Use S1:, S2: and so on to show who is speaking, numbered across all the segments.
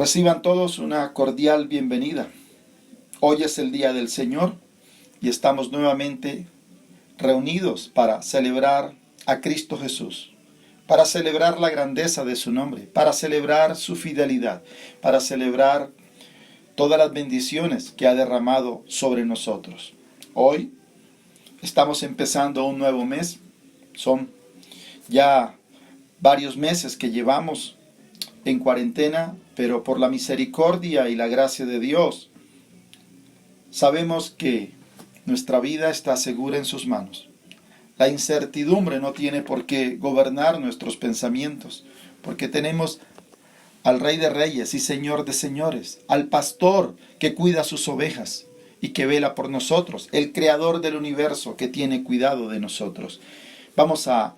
S1: Reciban todos una cordial bienvenida. Hoy es el día del Señor y estamos nuevamente reunidos para celebrar a Cristo Jesús, para celebrar la grandeza de su nombre, para celebrar su fidelidad, para celebrar todas las bendiciones que ha derramado sobre nosotros. Hoy estamos empezando un nuevo mes. Son ya varios meses que llevamos en cuarentena, pero por la misericordia y la gracia de Dios, sabemos que nuestra vida está segura en sus manos. La incertidumbre no tiene por qué gobernar nuestros pensamientos, porque tenemos al Rey de Reyes y Señor de Señores, al pastor que cuida sus ovejas y que vela por nosotros, el Creador del universo que tiene cuidado de nosotros. Vamos a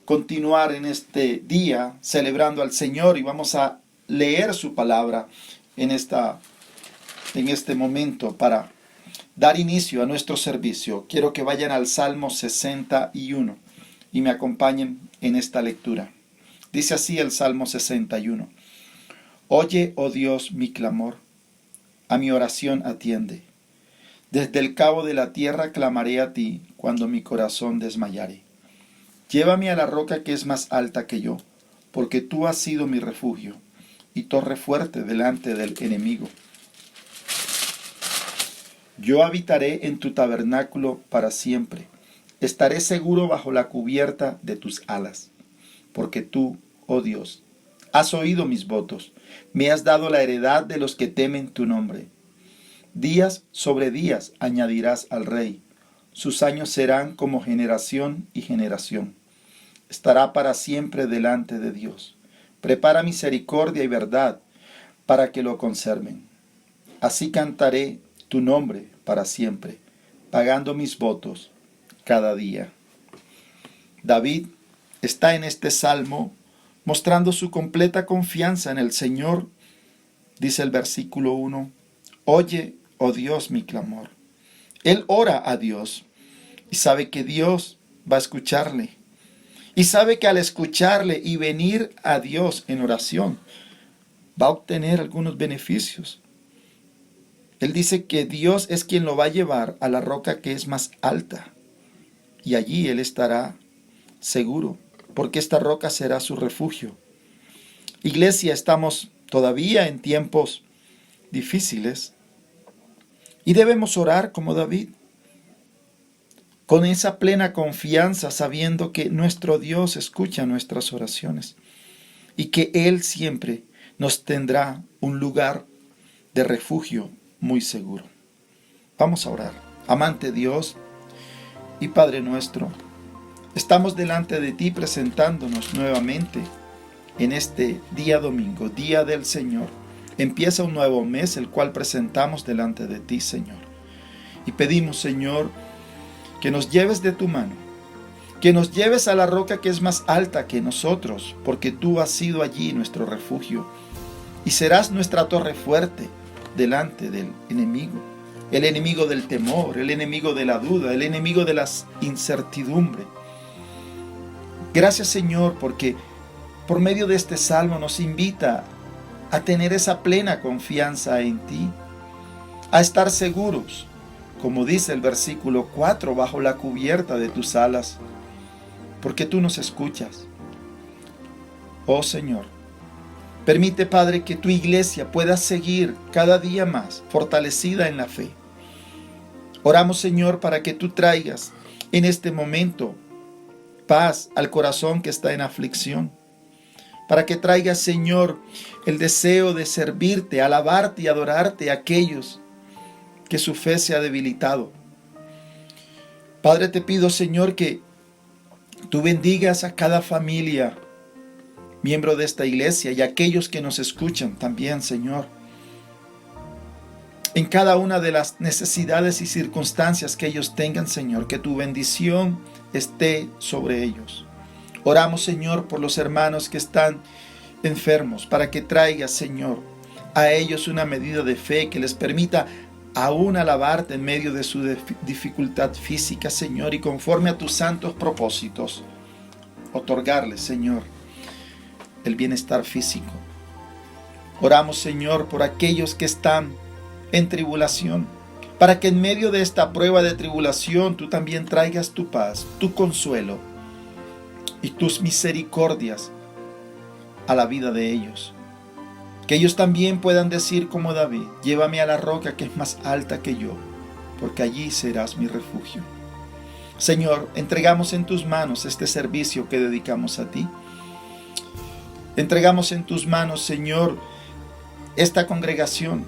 S1: continuar en este día celebrando al Señor y vamos a leer su palabra en este momento para dar inicio a nuestro servicio. Quiero que vayan al Salmo 61 y me acompañen en esta lectura. Dice así el Salmo 61. Oye, oh Dios, mi clamor, a mi oración atiende. Desde el cabo de la tierra clamaré a ti cuando mi corazón desmayare. Llévame a la roca que es más alta que yo, porque tú has sido mi refugio y torre fuerte delante del enemigo. Yo habitaré en tu tabernáculo para siempre. Estaré seguro bajo la cubierta de tus alas, porque tú, oh Dios, has oído mis votos, me has dado la heredad de los que temen tu nombre. Días sobre días añadirás al rey, sus años serán como generación y generación. Estará para siempre delante de Dios. Prepara misericordia y verdad para que lo conserven. Así cantaré tu nombre para siempre, pagando mis votos cada día. David está en este salmo mostrando su completa confianza en el Señor. Dice el versículo 1, oye, oh Dios, mi clamor. Él ora a Dios y sabe que Dios va a escucharle. Y sabe que al escucharle y venir a Dios en oración, va a obtener algunos beneficios. Él dice que Dios es quien lo va a llevar a la roca que es más alta. Y allí él estará seguro, porque esta roca será su refugio. Iglesia, estamos todavía en tiempos difíciles y debemos orar como David, con esa plena confianza, sabiendo que nuestro Dios escucha nuestras oraciones y que Él siempre nos tendrá un lugar de refugio muy seguro. Vamos a orar. Amante Dios y Padre nuestro, estamos delante de ti presentándonos nuevamente en este día domingo, día del Señor. Empieza un nuevo mes, el cual presentamos delante de ti, Señor. Y pedimos, Señor, que nos lleves de tu mano, que nos lleves a la roca que es más alta que nosotros, porque tú has sido allí nuestro refugio y serás nuestra torre fuerte delante del enemigo, el enemigo del temor, el enemigo de la duda, el enemigo de la incertidumbre. Gracias, Señor, porque por medio de este salmo nos invita a tener esa plena confianza en ti, a estar seguros, como dice el versículo 4, bajo la cubierta de tus alas, porque tú nos escuchas. Oh Señor, permite, Padre, que tu iglesia pueda seguir cada día más fortalecida en la fe. Oramos, Señor, para que tú traigas en este momento paz al corazón que está en aflicción, para que traigas, Señor, el deseo de servirte, alabarte y adorarte a aquellos que su fe se ha debilitado. Padre, te pido, Señor, que tú bendigas a cada familia, miembro de esta iglesia, y a aquellos que nos escuchan también, Señor, en cada una de las necesidades y circunstancias que ellos tengan, Señor, que tu bendición esté sobre ellos. Oramos, Señor, por los hermanos que están enfermos, para que traigas, Señor, a ellos una medida de fe que les permita aún alabarte en medio de su dificultad física, Señor, y conforme a tus santos propósitos, otorgarles, Señor, el bienestar físico. Oramos, Señor, por aquellos que están en tribulación, para que en medio de esta prueba de tribulación tú también traigas tu paz, tu consuelo y tus misericordias a la vida de ellos. Que ellos también puedan decir como David: llévame a la roca que es más alta que yo, porque allí serás mi refugio. Señor, entregamos en tus manos este servicio que dedicamos a ti. Entregamos en tus manos, Señor, esta congregación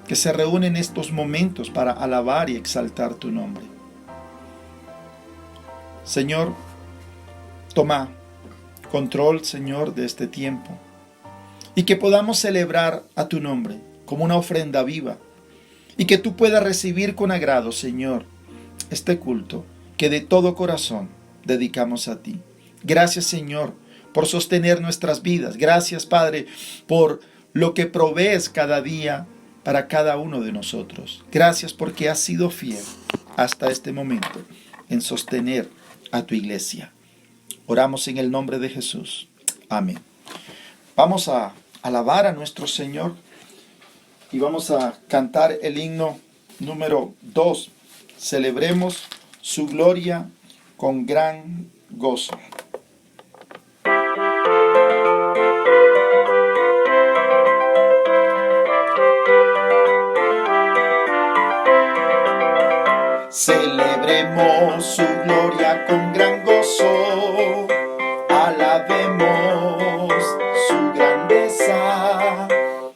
S1: que se reúne en estos momentos para alabar y exaltar tu nombre. Señor, toma control, Señor, de este tiempo, y que podamos celebrar a tu nombre como una ofrenda viva, y que tú puedas recibir con agrado, Señor, este culto que de todo corazón dedicamos a ti. Gracias, Señor, por sostener nuestras vidas. Gracias, Padre, por lo que provees cada día para cada uno de nosotros. Gracias porque has sido fiel hasta este momento en sostener a tu iglesia. Oramos en el nombre de Jesús. Amén. Vamos a alabar a nuestro Señor y vamos a cantar el himno número 2. Celebremos su gloria con gran gozo. Celebremos su gloria con gran gozo, alabemos su grandeza.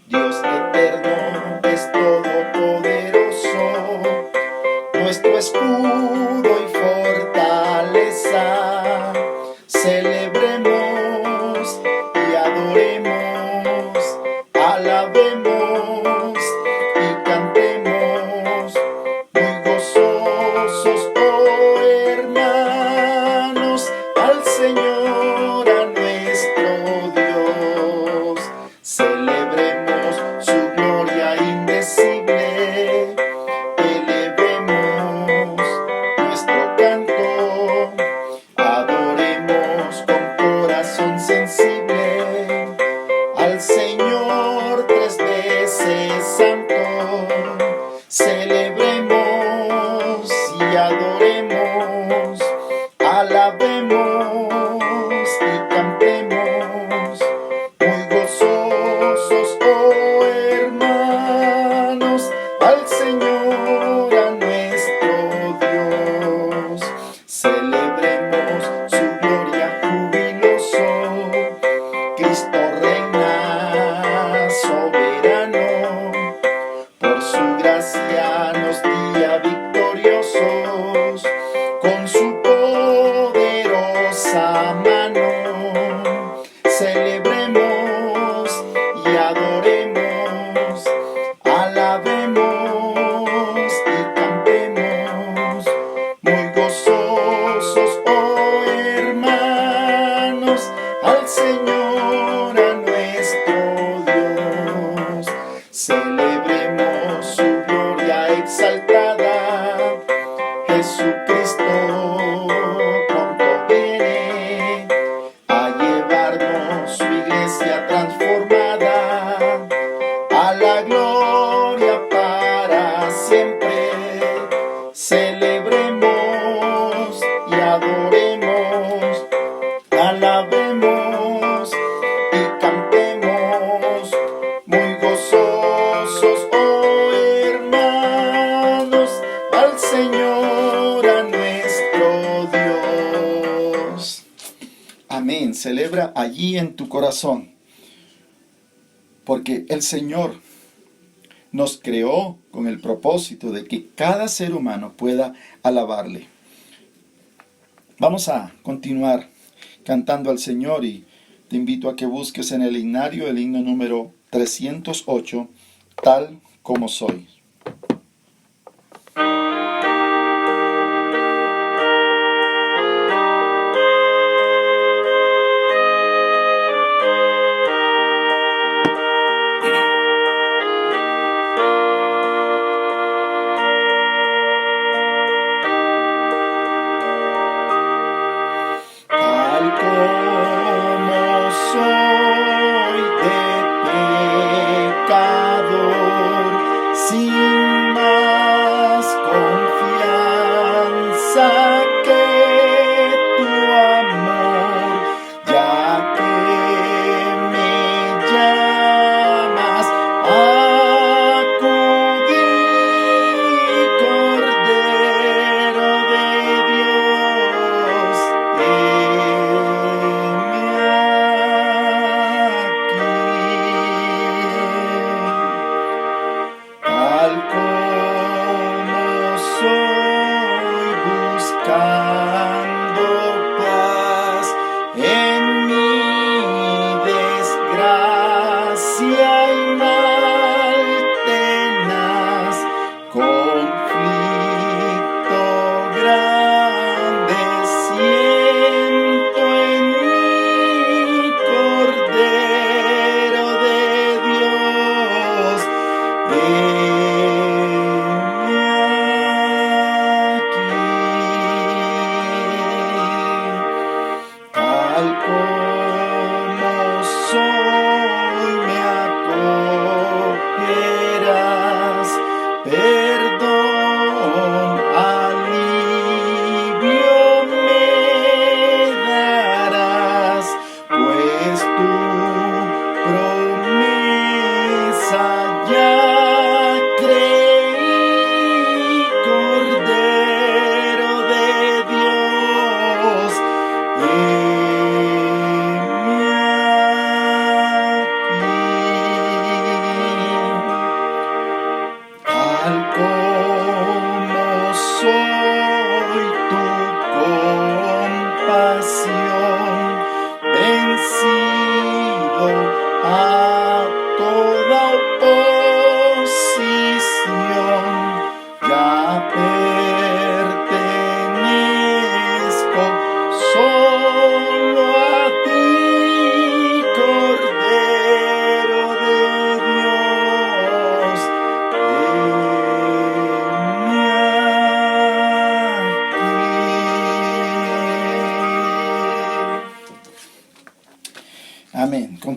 S1: Dios eterno es todopoderoso, nuestro escudo y fortaleza. Celebremos y adoremos, alabemos y cantemos muy gozosos, oh hermanos, al Señor, a nuestro Dios. Celebremos su gloria indecible, elevemos nuestro canto, adoremos con corazón sensible al Señor tres veces santo. Celebremos y adoremos, alabemos y cantemos muy gozosos, oh hermanos, al Señor, a nuestro Dios. Celebremos su gloria jubiloso, Cristo reina soberano, por su gracia nos guía victoriosos, con su poderosa mano. Celebremos y adoremos, alabemos y cantemos muy gozosos, oh hermanos, al Señor, a nuestro Dios. Celebremos su gloria exaltada, Jesucristo pronto viene a llevarnos su iglesia transformada a la gloria para siempre. Celebremos y adoremos, alabemos y cantemos muy gozosos, oh hermanos, al Señor, a nuestro Dios. Amén. Celebra allí en tu corazón, porque el Señor nos creó con el propósito de que cada ser humano pueda alabarle. Vamos a continuar cantando al Señor y te invito a que busques en el himnario el himno número 308, Tal como soy. Tal como soy de ti,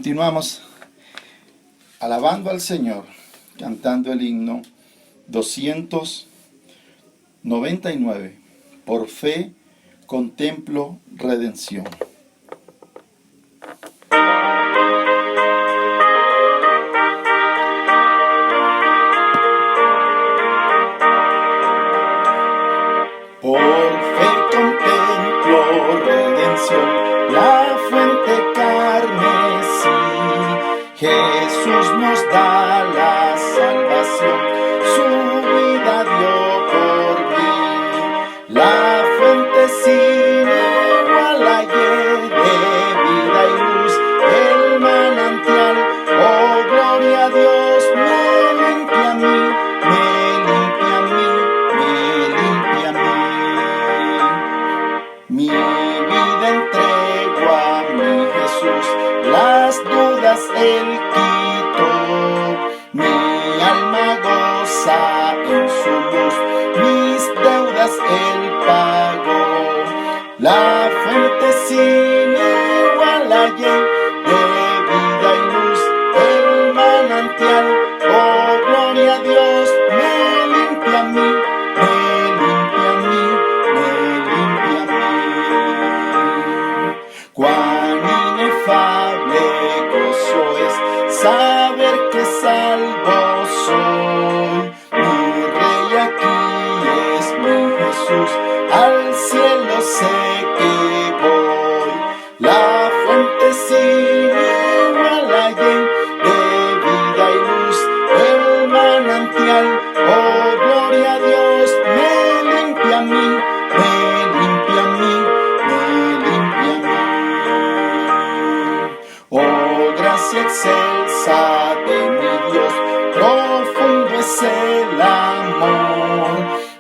S1: Continuamos alabando al Señor, cantando el himno 299. Por fe contemplo redención. Por fe contemplo redención, la fuente carmesí. Jesús nos da la salvación, su vida dio por mí. La fuente sin igual hallé de vida y luz, el manantial, oh gloria a Dios, me limpia a mí, me limpia a mí, me limpia a mí. Mi vida entrego a mi Jesús, las dudas Él quitó. Mi alma goza en su luz, mis deudas Él pagó. La fuente sin igual hallé de vida y luz, el manantial, oh gloria a Dios, me limpia a mí, me limpia a mí, me limpia a mí. Cuán inefable gozo es saber que salvo soy. Mi rey aquí es mi Jesús, al cielo sé que voy. La fuente sin igual hallé de vida y luz, el manantial, oh gloria a Dios, me limpia a mí, me limpia a mí, me limpia a mí. Oh gracia excelsa de mi Dios, profundo es el amor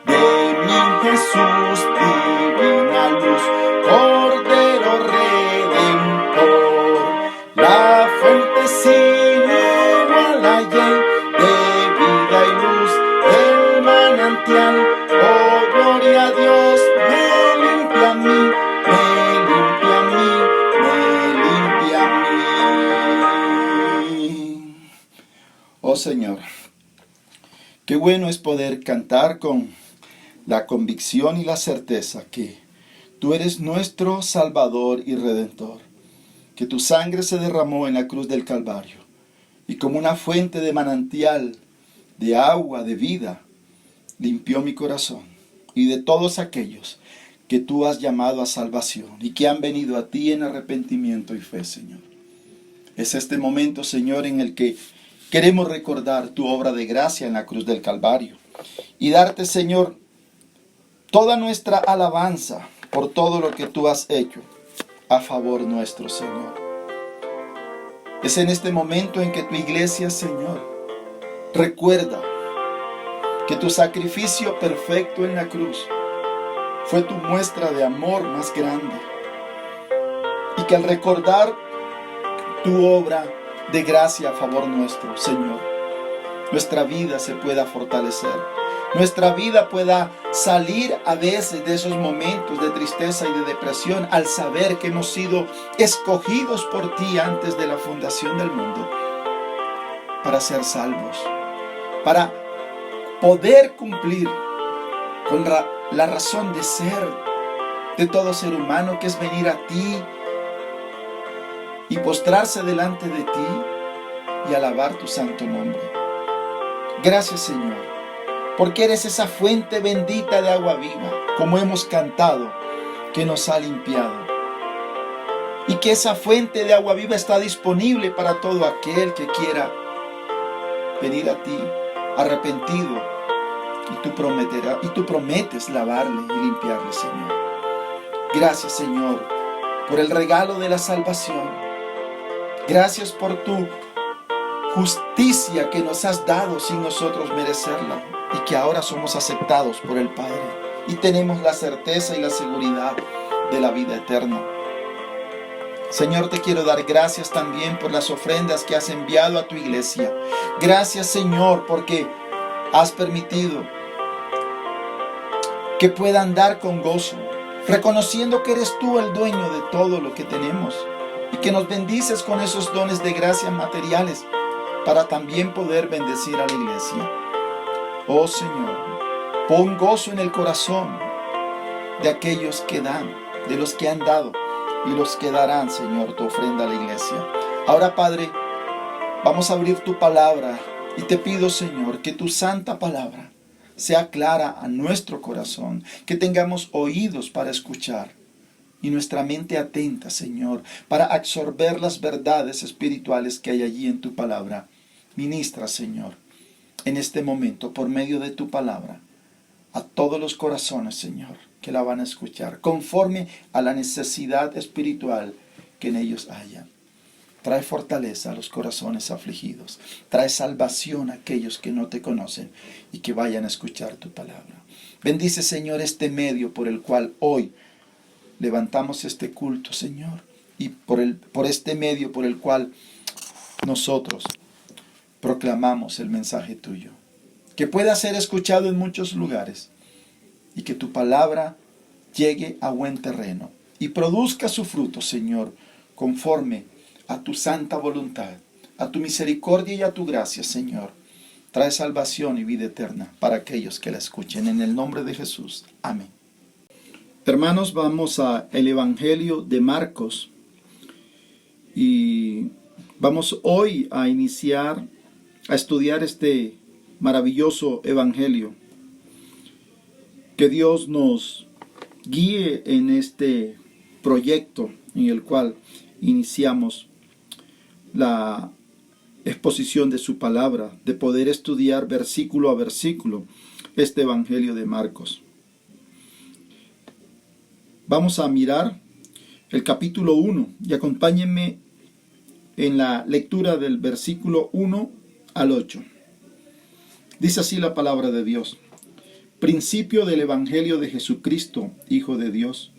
S1: de mi Jesús, divina luz, Cordero Redentor. La fuente sin igual hallé de vida y luz, el manantial, oh gloria a Dios, me limpia a mí, me limpia a mí, me limpia a mí. Oh Señor, qué bueno es poder cantar con la convicción y la certeza que tú eres nuestro Salvador y Redentor, que tu sangre se derramó en la cruz del Calvario y como una fuente de manantial, de agua, de vida, limpió mi corazón y de todos aquellos que tú has llamado a salvación y que han venido a ti en arrepentimiento y fe, Señor. Es este momento, Señor, en el que queremos recordar tu obra de gracia en la cruz del Calvario y darte, Señor, toda nuestra alabanza por todo lo que tú has hecho a favor nuestro, Señor. Es en este momento en que tu iglesia, Señor, recuerda que tu sacrificio perfecto en la cruz fue tu muestra de amor más grande y que al recordar tu obra de gracia a favor nuestro, Señor, nuestra vida se pueda fortalecer, nuestra vida pueda salir a veces de esos momentos de tristeza y de depresión al saber que hemos sido escogidos por ti antes de la fundación del mundo para ser salvos, para poder cumplir con la razón de ser de todo ser humano, que es venir a ti y postrarse delante de ti y alabar tu santo nombre. Gracias, Señor, porque eres esa fuente bendita de agua viva, como hemos cantado, que nos ha limpiado. Y que esa fuente de agua viva está disponible para todo aquel que quiera venir a ti arrepentido. Y tú prometes lavarle y limpiarle, Señor. Gracias, Señor, por el regalo de la salvación. Gracias por tu justicia que nos has dado sin nosotros merecerla y que ahora somos aceptados por el Padre y tenemos la certeza y la seguridad de la vida eterna. Señor, te quiero dar gracias también por las ofrendas que has enviado a tu iglesia. Gracias, Señor, porque has permitido que puedan dar con gozo, reconociendo que eres tú el dueño de todo lo que tenemos y que nos bendices con esos dones de gracia materiales para también poder bendecir a la iglesia. Oh Señor, pon gozo en el corazón de aquellos que dan, de los que han dado y los que darán, Señor, tu ofrenda a la iglesia. Ahora, Padre, vamos a abrir tu palabra y te pido, Señor, que tu santa palabra sea clara a nuestro corazón, que tengamos oídos para escuchar y nuestra mente atenta, Señor, para absorber las verdades espirituales que hay allí en tu palabra. Ministra, Señor, en este momento, por medio de tu palabra, a todos los corazones, Señor, que la van a escuchar, conforme a la necesidad espiritual que en ellos haya. Trae fortaleza a los corazones afligidos. Trae salvación a aquellos que no te conocen y que vayan a escuchar tu palabra. Bendice, Señor, este medio por el cual hoy levantamos este culto, Señor, y por este medio por el cual nosotros proclamamos el mensaje tuyo, que pueda ser escuchado en muchos lugares y que tu palabra llegue a buen terreno y produzca su fruto, Señor, conforme a tu santa voluntad, a tu misericordia y a tu gracia, Señor. Trae salvación y vida eterna para aquellos que la escuchen. En el nombre de Jesús. Amén. Hermanos, vamos al Evangelio de Marcos y vamos hoy a iniciar a estudiar este maravilloso Evangelio. Que Dios nos guíe en este proyecto en el cual iniciamos la exposición de su palabra, de poder estudiar versículo a versículo este Evangelio de Marcos. Vamos a mirar el capítulo 1 y acompáñenme en la lectura del versículo 1 al 8. Dice así la palabra de Dios. Principio del Evangelio de Jesucristo, Hijo de Dios,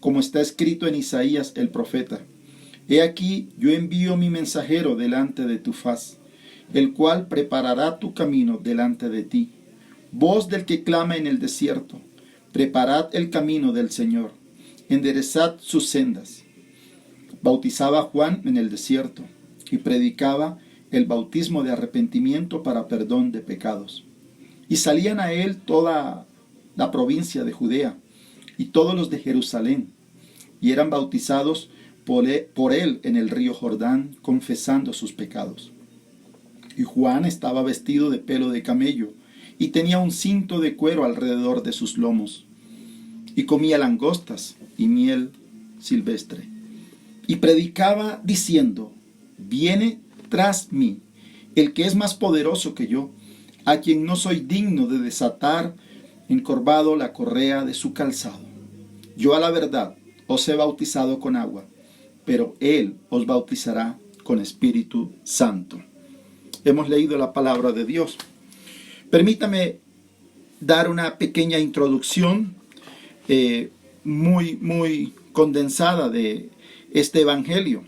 S1: como está escrito en Isaías el profeta. He aquí, yo envío mi mensajero delante de tu faz, el cual preparará tu camino delante de ti. Voz del que clama en el desierto, preparad el camino del Señor, enderezad sus sendas. Bautizaba Juan en el desierto, y predicaba el bautismo de arrepentimiento para perdón de pecados. Y salían a él toda la provincia de Judea, y todos los de Jerusalén, y eran bautizados por él en el río Jordán, confesando sus pecados. Y Juan estaba vestido de pelo de camello, y tenía un cinto de cuero alrededor de sus lomos, y comía langostas y miel silvestre. Y predicaba diciendo, viene tras mí el que es más poderoso que yo, a quien no soy digno de desatar encorvado la correa de su calzado. Yo a la verdad os he bautizado con agua, pero él os bautizará con Espíritu Santo. Hemos leído la palabra de Dios. Permítame dar una pequeña introducción muy condensada de este evangelio.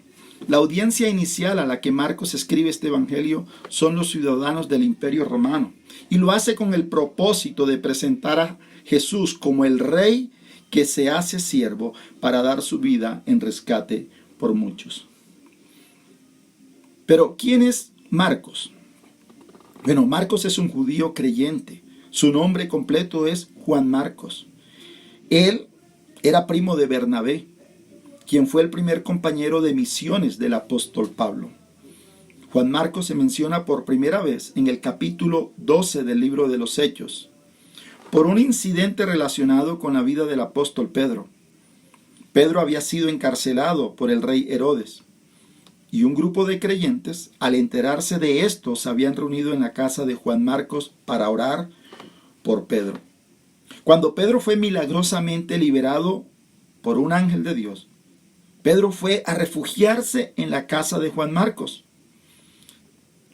S1: La audiencia inicial a la que Marcos escribe este evangelio son los ciudadanos del Imperio Romano, y lo hace con el propósito de presentar a Jesús como el rey que se hace siervo para dar su vida en rescate por muchos. Pero ¿quién es Marcos? Bueno, Marcos es un judío creyente. Su nombre completo es Juan Marcos. Él era primo de Bernabé, quien fue el primer compañero de misiones del apóstol Pablo. Juan Marcos se menciona por primera vez en el capítulo 12 del libro de los Hechos, por un incidente relacionado con la vida del apóstol Pedro. Pedro había sido encarcelado por el rey Herodes, y un grupo de creyentes, al enterarse de esto, se habían reunido en la casa de Juan Marcos para orar por Pedro. Cuando Pedro fue milagrosamente liberado por un ángel de Dios, Pedro fue a refugiarse en la casa de Juan Marcos.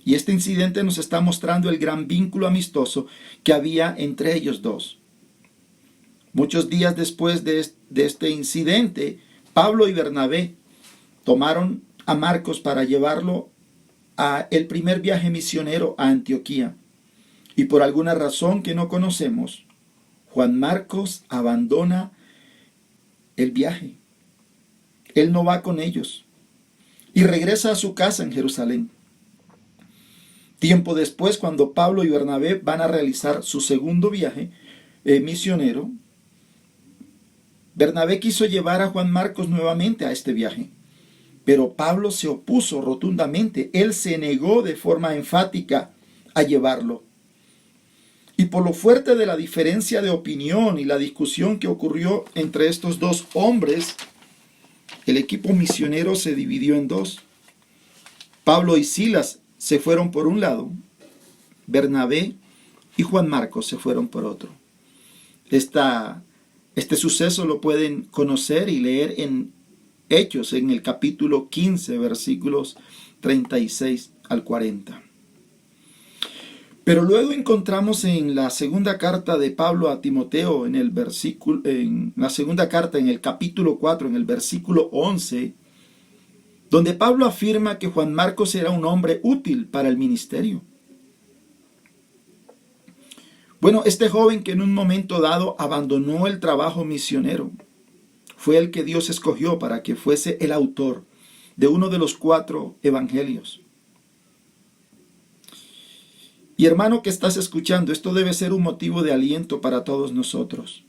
S1: Y este incidente nos está mostrando el gran vínculo amistoso que había entre ellos dos. Muchos días después de este incidente, Pablo y Bernabé tomaron a Marcos para llevarlo a el primer viaje misionero a Antioquía. Y por alguna razón que no conocemos, Juan Marcos abandona el viaje. Él no va con ellos. y regresa a su casa en Jerusalén. Tiempo después, cuando Pablo y Bernabé van a realizar su segundo viaje misionero, Bernabé quiso llevar a Juan Marcos nuevamente a este viaje, pero Pablo se opuso rotundamente. Él se negó de forma enfática a llevarlo. Y por lo fuerte de la diferencia de opinión y la discusión que ocurrió entre estos dos hombres, el equipo misionero se dividió en dos. Pablo y Silas se fueron por un lado, Bernabé y Juan Marcos se fueron por otro. Este suceso lo pueden conocer y leer en Hechos, en el capítulo 15, versículos 36 al 40. Pero luego encontramos en la segunda carta de Pablo a Timoteo, en la segunda carta, en el capítulo 4, en el versículo 11, donde Pablo afirma que Juan Marcos era un hombre útil para el ministerio. Bueno, este joven que en un momento dado abandonó el trabajo misionero, fue el que Dios escogió para que fuese el autor de uno de los 4 evangelios. Y hermano que estás escuchando, esto debe ser un motivo de aliento para todos nosotros.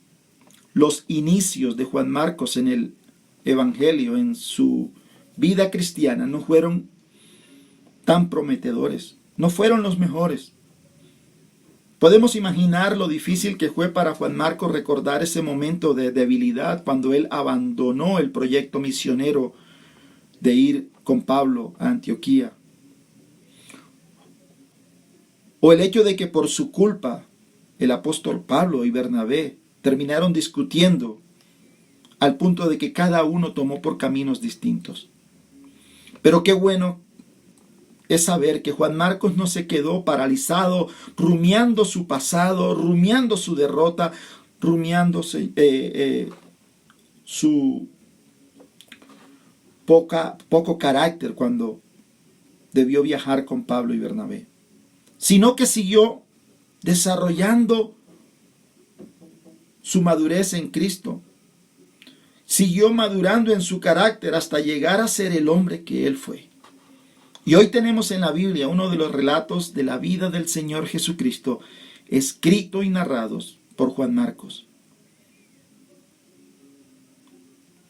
S1: Los inicios de Juan Marcos en el evangelio, en su vida cristiana, no fueron tan prometedores, no fueron los mejores. Podemos imaginar lo difícil que fue para Juan Marcos recordar ese momento de debilidad cuando él abandonó el proyecto misionero de ir con Pablo a Antioquía. O el hecho de que por su culpa el apóstol Pablo y Bernabé terminaron discutiendo al punto de que cada uno tomó por caminos distintos. Pero qué bueno es saber que Juan Marcos no se quedó paralizado, rumiando su pasado, rumiando su derrota, rumiándose su poco carácter cuando debió viajar con Pablo y Bernabé, sino que siguió desarrollando su madurez en Cristo. Siguió madurando en su carácter hasta llegar a ser el hombre que él fue. Y hoy tenemos en la Biblia uno de los relatos de la vida del Señor Jesucristo, escritos y narrados por Juan Marcos.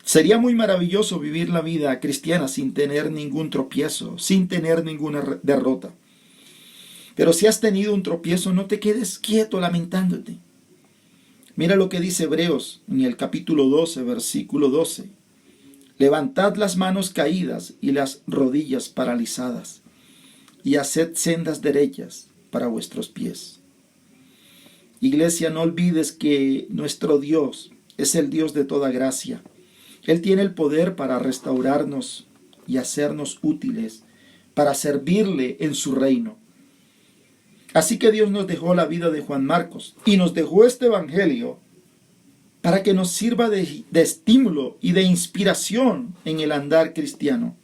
S1: Sería muy maravilloso vivir la vida cristiana sin tener ningún tropiezo, sin tener ninguna derrota. Pero si has tenido un tropiezo, no te quedes quieto lamentándote. Mira lo que dice Hebreos en el capítulo 12, versículo 12. Levantad las manos caídas y las rodillas paralizadas, y haced sendas derechas para vuestros pies. Iglesia, no olvides que nuestro Dios es el Dios de toda gracia. Él tiene el poder para restaurarnos y hacernos útiles, para servirle en su reino. Así que Dios nos dejó la vida de Juan Marcos y nos dejó este evangelio para que nos sirva de estímulo y de inspiración en el andar cristiano.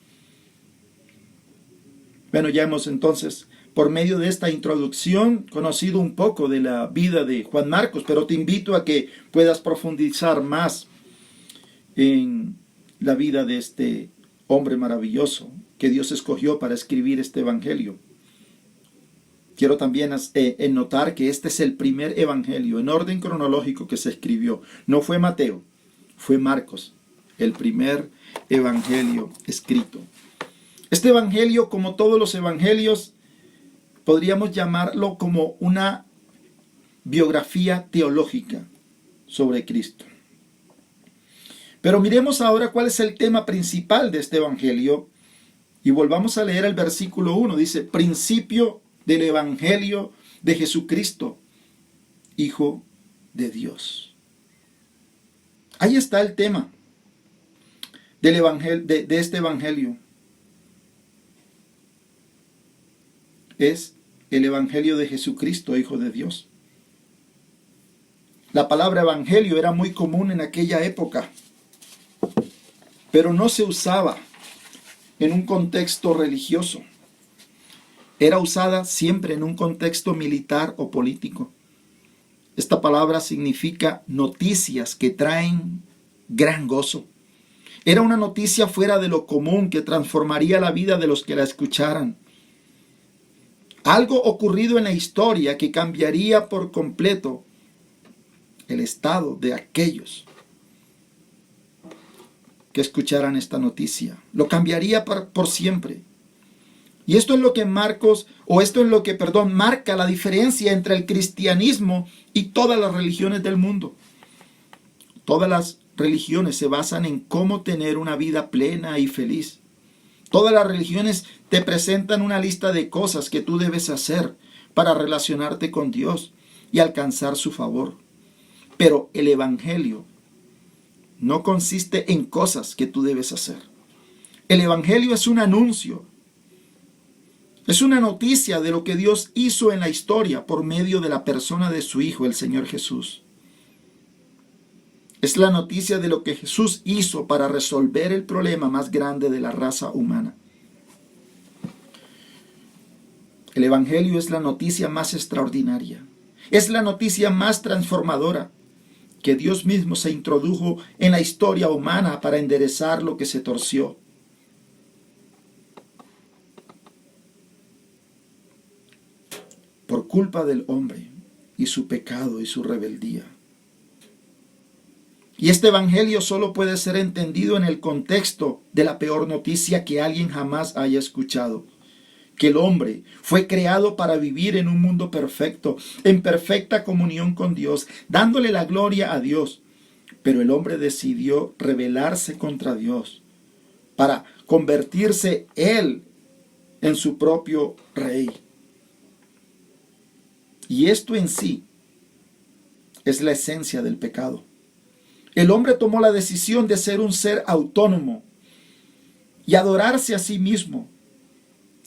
S1: Bueno, ya hemos entonces, por medio de esta introducción, conocido un poco de la vida de Juan Marcos, pero te invito a que puedas profundizar más en la vida de este hombre maravilloso que Dios escogió para escribir este evangelio. Quiero también notar que este es el primer evangelio en orden cronológico que se escribió. No fue Mateo, fue Marcos, el primer evangelio escrito. Este evangelio, como todos los evangelios, podríamos llamarlo como una biografía teológica sobre Cristo. Pero miremos ahora cuál es el tema principal de este evangelio y volvamos a leer el versículo 1. Dice, principio del evangelio de Jesucristo, Hijo de Dios. Ahí está el tema del evangelio, de este evangelio. Es el evangelio de Jesucristo, Hijo de Dios. La palabra evangelio era muy común en aquella época, pero no se usaba en un contexto religioso. Era usada siempre en un contexto militar o político. Esta palabra significa noticias que traen gran gozo. Era una noticia fuera de lo común que transformaría la vida de los que la escucharan. Algo ocurrido en la historia que cambiaría por completo el estado de aquellos que escucharan esta noticia. Lo cambiaría por siempre. Y esto es lo que marca la diferencia entre el cristianismo y todas las religiones del mundo. Todas las religiones se basan en cómo tener una vida plena y feliz. Todas las religiones te presentan una lista de cosas que tú debes hacer para relacionarte con Dios y alcanzar su favor. Pero el Evangelio no consiste en cosas que tú debes hacer. El Evangelio es un anuncio. Es una noticia de lo que Dios hizo en la historia por medio de la persona de su Hijo, el Señor Jesús. Es la noticia de lo que Jesús hizo para resolver el problema más grande de la raza humana. El Evangelio es la noticia más extraordinaria. Es la noticia más transformadora que Dios mismo se introdujo en la historia humana para enderezar lo que se torció. Por culpa del hombre y su pecado y su rebeldía. Y este evangelio solo puede ser entendido en el contexto de la peor noticia que alguien jamás haya escuchado. Que el hombre fue creado para vivir en un mundo perfecto, en perfecta comunión con Dios, dándole la gloria a Dios. Pero el hombre decidió rebelarse contra Dios para convertirse él en su propio rey. Y esto en sí es la esencia del pecado. El hombre tomó la decisión de ser un ser autónomo y adorarse a sí mismo.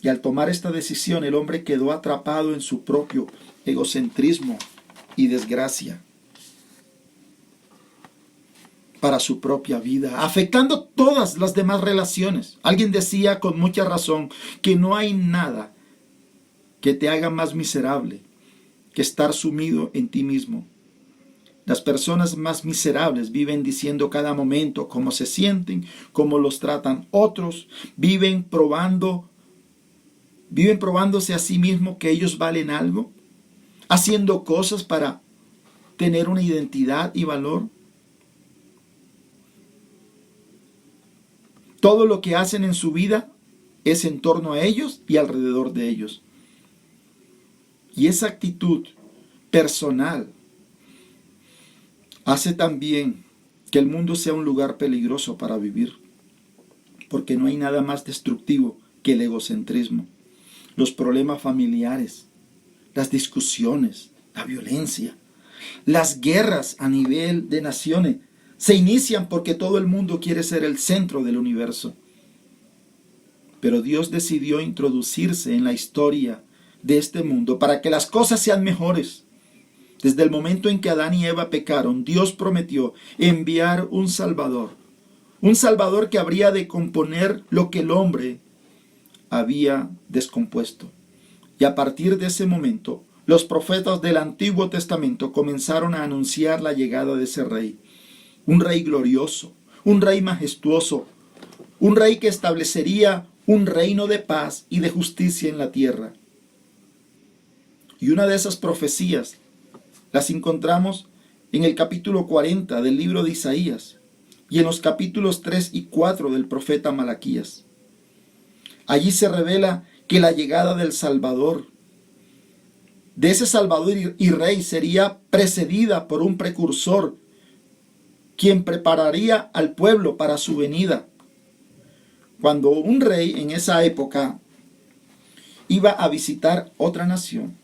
S1: Y al tomar esta decisión, el hombre quedó atrapado en su propio egocentrismo y desgracia para su propia vida, afectando todas las demás relaciones. Alguien decía con mucha razón que no hay nada que te haga más miserable que estar sumido en ti mismo. Las personas más miserables viven diciendo cada momento cómo se sienten, cómo los tratan otros, viven probándose a sí mismos que ellos valen algo, haciendo cosas para tener una identidad y valor. Todo lo que hacen en su vida es en torno a ellos y alrededor de ellos. Y esa actitud personal hace también que el mundo sea un lugar peligroso para vivir, porque no hay nada más destructivo que el egocentrismo, los problemas familiares, las discusiones, la violencia, las guerras a nivel de naciones se inician porque todo el mundo quiere ser el centro del universo. Pero Dios decidió introducirse en la historia de este mundo para que las cosas sean mejores. Desde el momento en que Adán y Eva pecaron, Dios prometió enviar un Salvador que habría de componer lo que el hombre había descompuesto. Y a partir de ese momento, los profetas del Antiguo Testamento comenzaron a anunciar la llegada de ese rey. Un rey glorioso, un rey majestuoso, un rey que establecería un reino de paz y de justicia en la tierra. Y una de esas profecías las encontramos en el capítulo 40 del libro de Isaías y en los capítulos 3 y 4 del profeta Malaquías. Allí se revela que la llegada del Salvador, de ese Salvador y Rey, sería precedida por un precursor, quien prepararía al pueblo para su venida. Cuando un rey en esa época iba a visitar otra nación,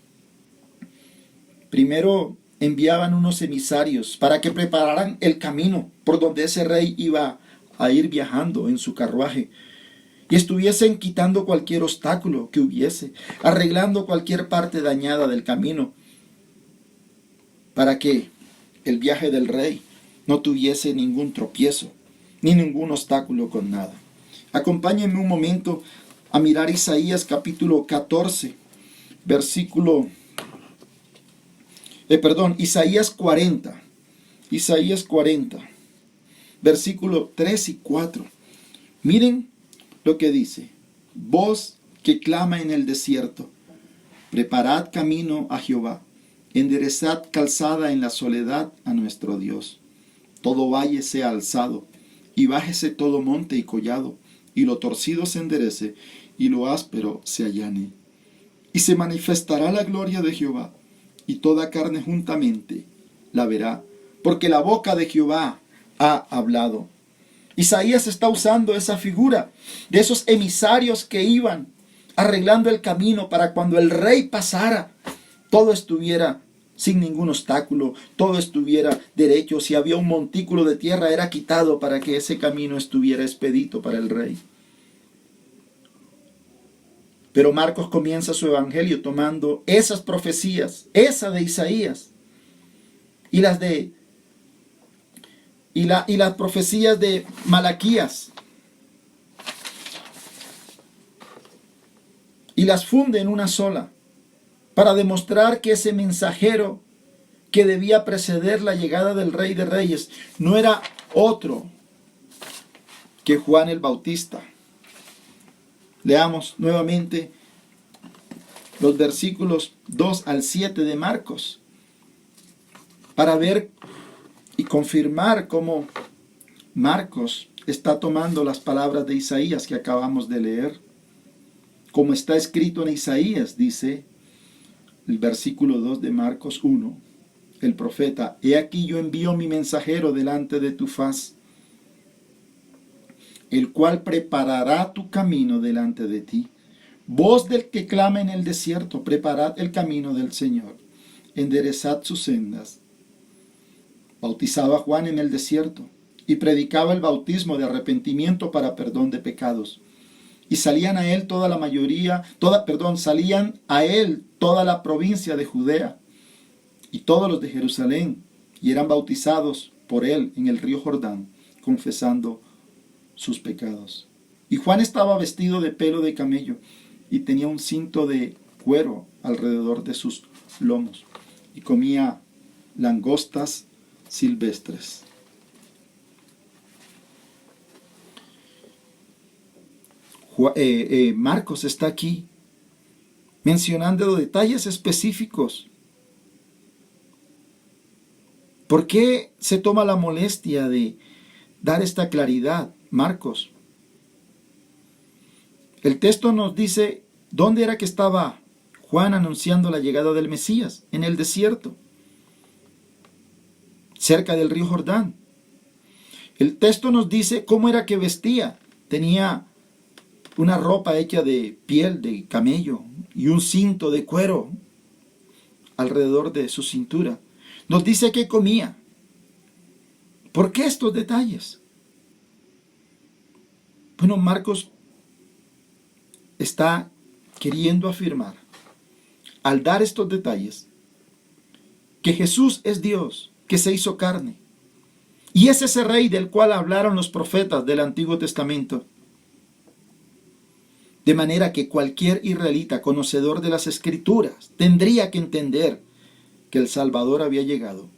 S1: primero enviaban unos emisarios para que prepararan el camino por donde ese rey iba a ir viajando en su carruaje y estuviesen quitando cualquier obstáculo que hubiese, arreglando cualquier parte dañada del camino para que el viaje del rey no tuviese ningún tropiezo ni ningún obstáculo con nada. Acompáñenme un momento a mirar Isaías capítulo 14, Isaías 40. Isaías 40, versículos 3 y 4. Miren lo que dice. Voz que clama en el desierto. Preparad camino a Jehová. Enderezad calzada en la soledad a nuestro Dios. Todo valle sea alzado, y bájese todo monte y collado, y lo torcido se enderece, y lo áspero se allane. Y se manifestará la gloria de Jehová, y toda carne juntamente la verá, porque la boca de Jehová ha hablado. Isaías está usando esa figura de esos emisarios que iban arreglando el camino para cuando el rey pasara, todo estuviera sin ningún obstáculo, todo estuviera derecho. Si había un montículo de tierra, era quitado para que ese camino estuviera expedito para el rey. Pero Marcos comienza su evangelio tomando esas profecías, esa de Isaías, y las profecías de Malaquías, y las funde en una sola, para demostrar que ese mensajero que debía preceder la llegada del Rey de Reyes no era otro que Juan el Bautista. Leamos nuevamente los versículos 2 al 7 de Marcos para ver y confirmar cómo Marcos está tomando las palabras de Isaías que acabamos de leer. Como está escrito en Isaías, dice el versículo 2 de Marcos 1, el profeta: He aquí yo envío mi mensajero delante de tu faz, el cual preparará tu camino delante de ti. Voz del que clama en el desierto, preparad el camino del Señor, enderezad sus sendas. Bautizaba Juan en el desierto y predicaba el bautismo de arrepentimiento para perdón de pecados. Y salían a él salían a él toda la provincia de Judea y todos los de Jerusalén, y eran bautizados por él en el río Jordán, confesando sus pecados. Y Juan estaba vestido de pelo de camello y tenía un cinto de cuero alrededor de sus lomos, y comía langostas silvestres. Marcos está aquí mencionando detalles específicos. ¿Por qué se toma la molestia de dar esta claridad, Marcos? El texto nos dice dónde era que estaba Juan anunciando la llegada del Mesías: en el desierto, cerca del río Jordán. El texto nos dice cómo era que vestía. Tenía una ropa hecha de piel de camello y un cinto de cuero alrededor de su cintura. Nos dice que comía. ¿Por qué estos detalles? Bueno, Marcos está queriendo afirmar, al dar estos detalles, que Jesús es Dios, que se hizo carne, y es ese rey del cual hablaron los profetas del Antiguo Testamento. De manera que cualquier israelita conocedor de las Escrituras tendría que entender que el Salvador había llegado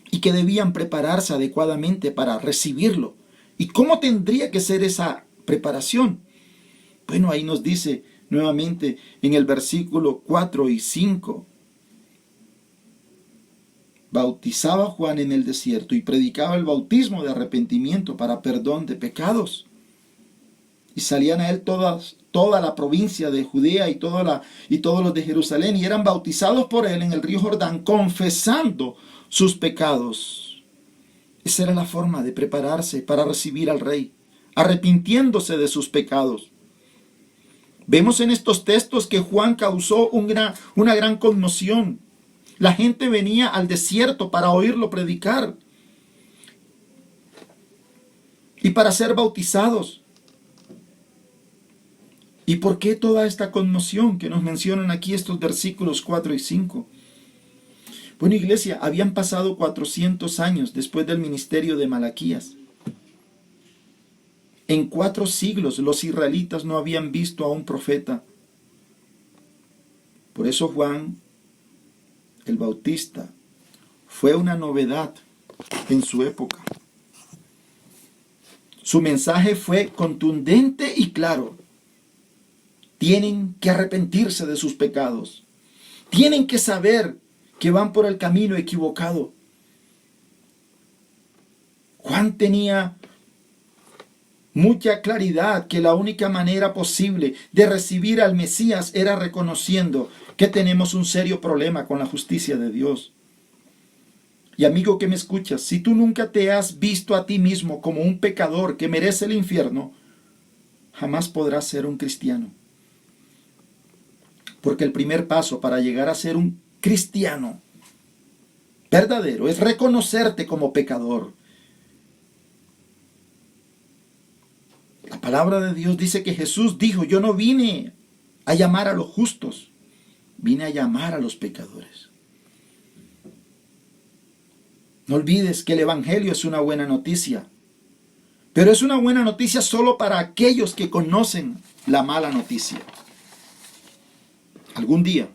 S1: y que debían prepararse adecuadamente para recibirlo. ¿Y cómo tendría que ser esa preparación? Bueno, ahí nos dice nuevamente en el versículo 4 y 5. Bautizaba Juan en el desierto y predicaba el bautismo de arrepentimiento para perdón de pecados. Y salían a él toda la provincia de Judea y todos los de Jerusalén, y eran bautizados por él en el río Jordán, confesando sus pecados. Esa era la forma de prepararse para recibir al rey, arrepintiéndose de sus pecados. Vemos en estos textos que Juan causó una gran conmoción. La gente venía al desierto para oírlo predicar y para ser bautizados. ¿Y por qué toda esta conmoción que nos mencionan aquí estos versículos 4 y 5? Bueno, iglesia, habían pasado 400 años después del ministerio de Malaquías. En 4 siglos los israelitas no habían visto a un profeta. Por eso Juan el Bautista fue una novedad en su época. Su mensaje fue contundente y claro. Tienen que arrepentirse de sus pecados. Tienen que saber que van por el camino equivocado. Juan tenía mucha claridad que la única manera posible de recibir al Mesías era reconociendo que tenemos un serio problema con la justicia de Dios. Y amigo que me escuchas, si tú nunca te has visto a ti mismo como un pecador que merece el infierno, jamás podrás ser un cristiano. Porque el primer paso para llegar a ser un cristiano verdadero es reconocerte como pecador. La palabra de Dios dice que Jesús dijo, yo no vine a llamar a los justos, vine a llamar a los pecadores. No olvides que el Evangelio es una buena noticia, pero es una buena noticia solo para aquellos que conocen la mala noticia. Algún día,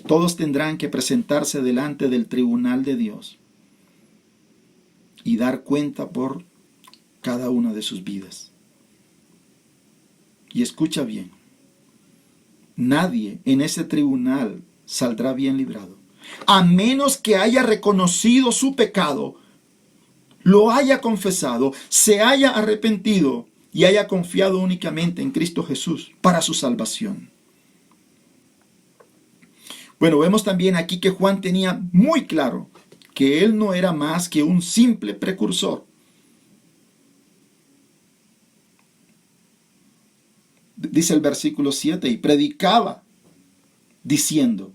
S1: todos tendrán que presentarse delante del tribunal de Dios y dar cuenta por cada una de sus vidas. Y escucha bien, nadie en ese tribunal saldrá bien librado, a menos que haya reconocido su pecado, lo haya confesado, se haya arrepentido y haya confiado únicamente en Cristo Jesús para su salvación. Bueno, vemos también aquí que Juan tenía muy claro que él no era más que un simple precursor. Dice el versículo 7, y predicaba diciendo,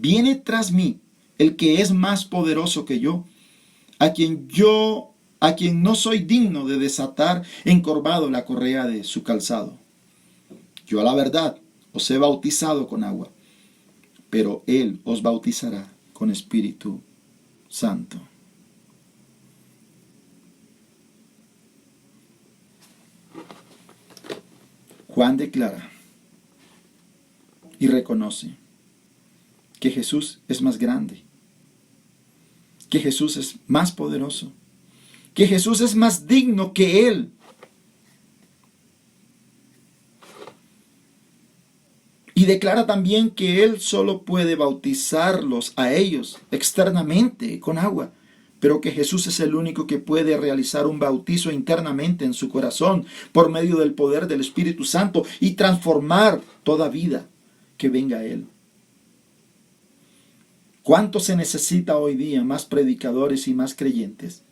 S1: viene tras mí el que es más poderoso que yo, a quien no soy digno de desatar encorvado la correa de su calzado. Yo a la verdad os he bautizado con agua, pero él os bautizará con Espíritu Santo. Juan declara y reconoce que Jesús es más grande, que Jesús es más poderoso, que Jesús es más digno que él. Y declara también que él solo puede bautizarlos a ellos externamente con agua, pero que Jesús es el único que puede realizar un bautizo internamente en su corazón por medio del poder del Espíritu Santo y transformar toda vida que venga a él. ¿Cuánto se necesita hoy día más predicadores y más creyentes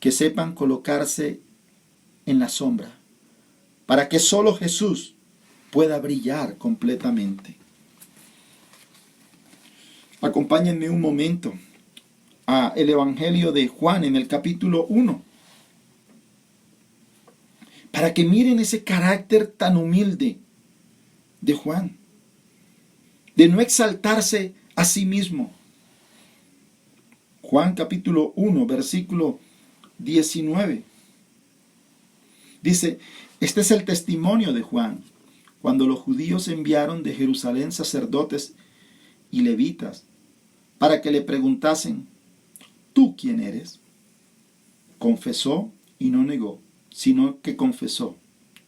S1: que sepan colocarse en la sombra para que solo Jesús pueda brillar completamente? Acompáñenme un momento a el Evangelio de Juan en el capítulo 1 para que miren ese carácter tan humilde de Juan, de no exaltarse a sí mismo. Juan capítulo 1 versículo 19 dice, este es el testimonio de Juan, cuando los judíos enviaron de Jerusalén sacerdotes y levitas para que le preguntasen, ¿tú quién eres? Confesó y no negó, sino que confesó,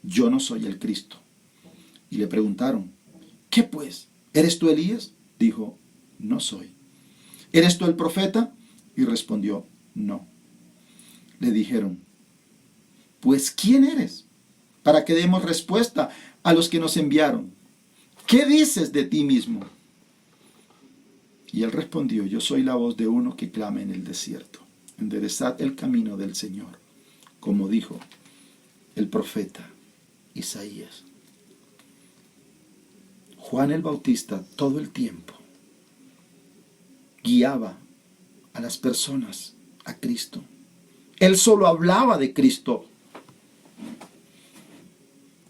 S1: yo no soy el Cristo. Y le preguntaron, ¿qué pues? ¿Eres tú Elías? Dijo, no soy. ¿Eres tú el profeta? Y respondió, no. Le dijeron, pues ¿quién eres? Para que demos respuesta a los que nos enviaron. ¿Qué dices de ti mismo? Y él respondió, yo soy la voz de uno que clama en el desierto. Enderezad el camino del Señor, como dijo el profeta Isaías. Juan el Bautista todo el tiempo guiaba a las personas a Cristo. Él solo hablaba de Cristo.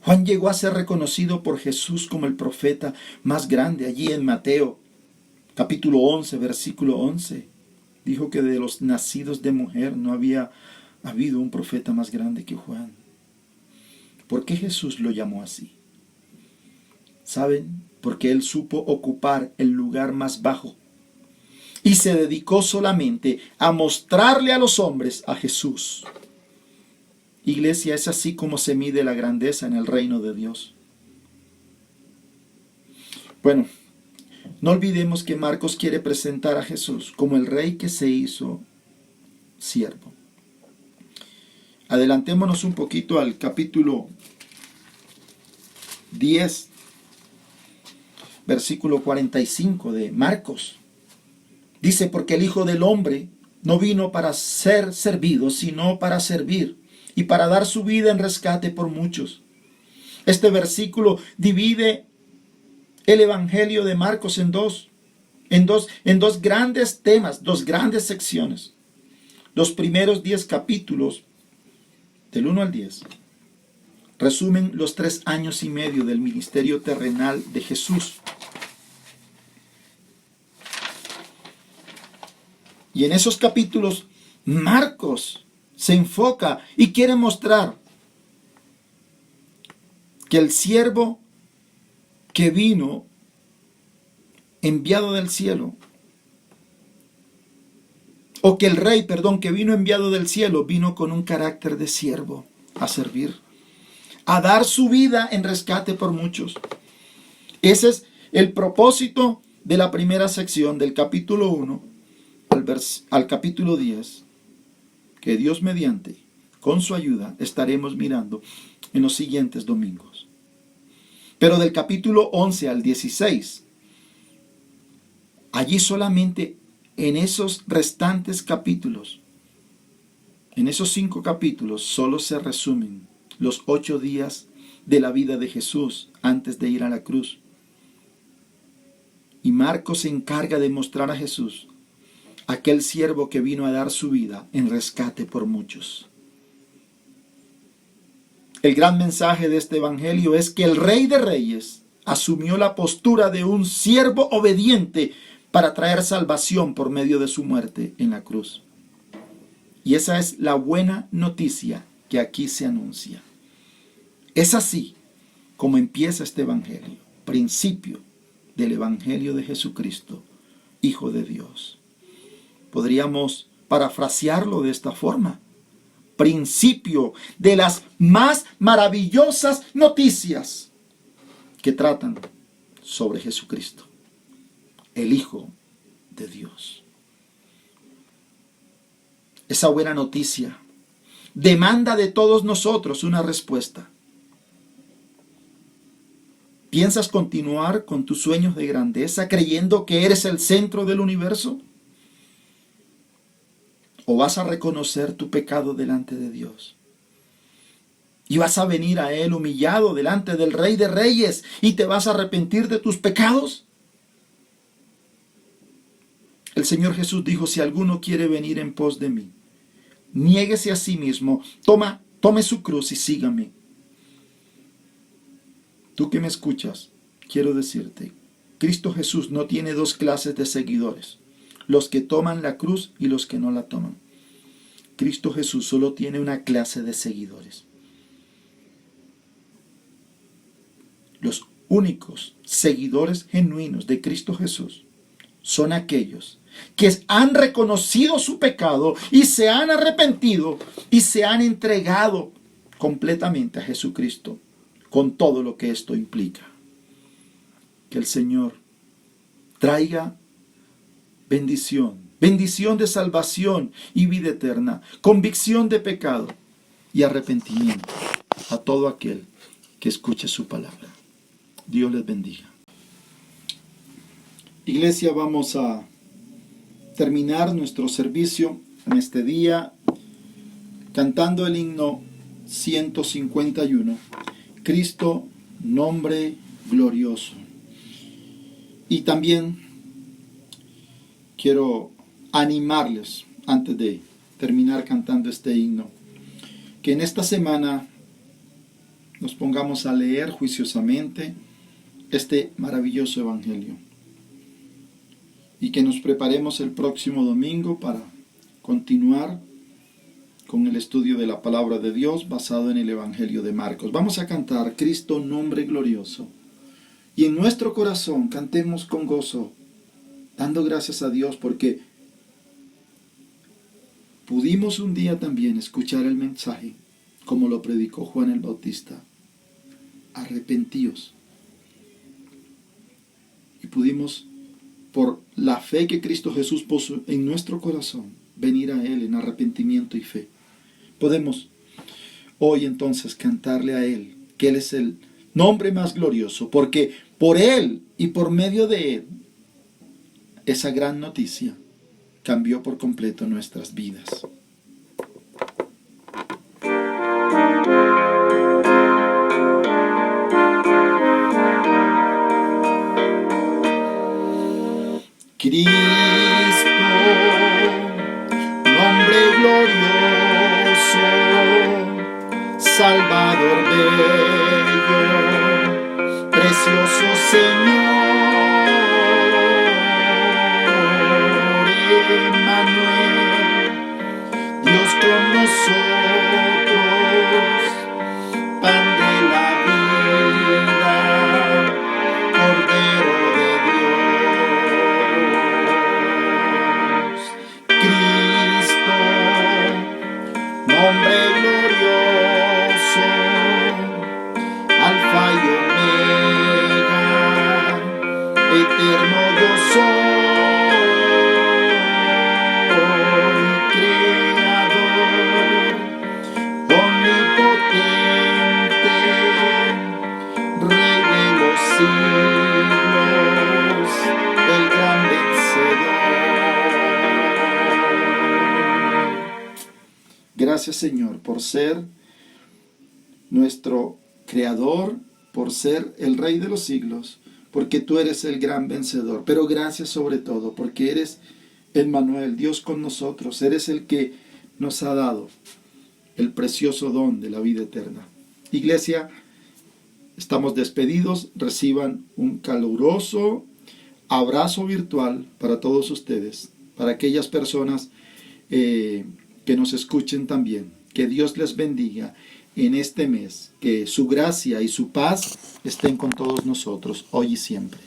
S1: Juan llegó a ser reconocido por Jesús como el profeta más grande. Allí en Mateo, capítulo 11, versículo 11, dijo que de los nacidos de mujer no había habido un profeta más grande que Juan. ¿Por qué Jesús lo llamó así? ¿Saben? Porque él supo ocupar el lugar más bajo y se dedicó solamente a mostrarle a los hombres a Jesús. Iglesia, es así como se mide la grandeza en el reino de Dios. Bueno, no olvidemos que Marcos quiere presentar a Jesús como el rey que se hizo siervo. Adelantémonos un poquito al capítulo 10, versículo 45 de Marcos. Dice, porque el Hijo del Hombre no vino para ser servido, sino para servir y para dar su vida en rescate por muchos. Este versículo divide el Evangelio de Marcos en dos grandes temas, dos grandes secciones. Los primeros 10 capítulos, del 1 al 10, resumen los 3 años y medio del ministerio terrenal de Jesús. Y en esos capítulos, Marcos se enfoca y quiere mostrar que el siervo que vino, enviado del cielo, o que el rey, que vino enviado del cielo, vino con un carácter de siervo, a servir, a dar su vida en rescate por muchos. Ese es el propósito de la primera sección, del capítulo 1 al capítulo 10, que Dios mediante, con su ayuda, estaremos mirando en los siguientes domingos. Pero del capítulo 11 al 16, allí solamente en esos restantes capítulos, en esos 5 capítulos, solo se resumen los 8 días de la vida de Jesús antes de ir a la cruz. Y Marcos se encarga de mostrar a Jesús, aquel siervo que vino a dar su vida en rescate por muchos. El gran mensaje de este evangelio es que el Rey de Reyes asumió la postura de un siervo obediente para traer salvación por medio de su muerte en la cruz. Y esa es la buena noticia que aquí se anuncia. Es así como empieza este evangelio, principio del evangelio de Jesucristo, Hijo de Dios. Podríamos parafrasearlo de esta forma: principio de las más maravillosas noticias que tratan sobre Jesucristo, el Hijo de Dios. Esa buena noticia demanda de todos nosotros una respuesta. ¿Piensas continuar con tus sueños de grandeza creyendo que eres el centro del universo? ¿O vas a reconocer tu pecado delante de Dios? Y vas a venir a Él humillado delante del Rey de Reyes y te vas a arrepentir de tus pecados. El Señor Jesús dijo: si alguno quiere venir en pos de mí, niéguese a sí mismo, tome su cruz y sígame. Tú que me escuchas, quiero decirte, Cristo Jesús no tiene 2 clases de seguidores: los que toman la cruz y los que no la toman. Cristo Jesús solo tiene una clase de seguidores. Los únicos seguidores genuinos de Cristo Jesús son aquellos que han reconocido su pecado y se han arrepentido y se han entregado completamente a Jesucristo, con todo lo que esto implica. Que el Señor traiga bendición de salvación y vida eterna, convicción de pecado y arrepentimiento a todo aquel que escuche su palabra. Dios les bendiga. Iglesia, vamos a terminar nuestro servicio en este día cantando el himno 151, Cristo, nombre glorioso. Y también quiero animarles, antes de terminar cantando este himno, que en esta semana nos pongamos a leer juiciosamente este maravilloso evangelio y que nos preparemos el próximo domingo para continuar con el estudio de la palabra de Dios basado en el evangelio de Marcos. Vamos a cantar Cristo, nombre glorioso, y en nuestro corazón cantemos con gozo, dando gracias a Dios porque pudimos un día también escuchar el mensaje como lo predicó Juan el Bautista. Arrepentíos. Y pudimos, por la fe que Cristo Jesús puso en nuestro corazón, venir a Él en arrepentimiento y fe. Podemos hoy entonces cantarle a Él, que Él es el nombre más glorioso, porque por Él y por medio de Él, esa gran noticia cambió por completo nuestras vidas. Cristo, nombre glorioso, Salvador bello, precioso Señor, Emmanuel, Dios con nosotros, pan de la vida, Cordero de Dios. Cristo, nombre glorioso, Alfa y Omega, eterno yo soy, Creador, omnipotente, Rey de los siglos, el gran vencedor. Gracias, Señor, por ser nuestro Creador, por ser el Rey de los siglos, porque tú eres el gran vencedor. Pero gracias sobre todo porque eres Emmanuel, Dios con nosotros. Eres el que nos ha dado el precioso don de la vida eterna. Iglesia, estamos despedidos. Reciban un caluroso abrazo virtual para todos ustedes, para aquellas personas que nos escuchen también. Que Dios les bendiga en este mes, que su gracia y su paz estén con todos nosotros, hoy y siempre.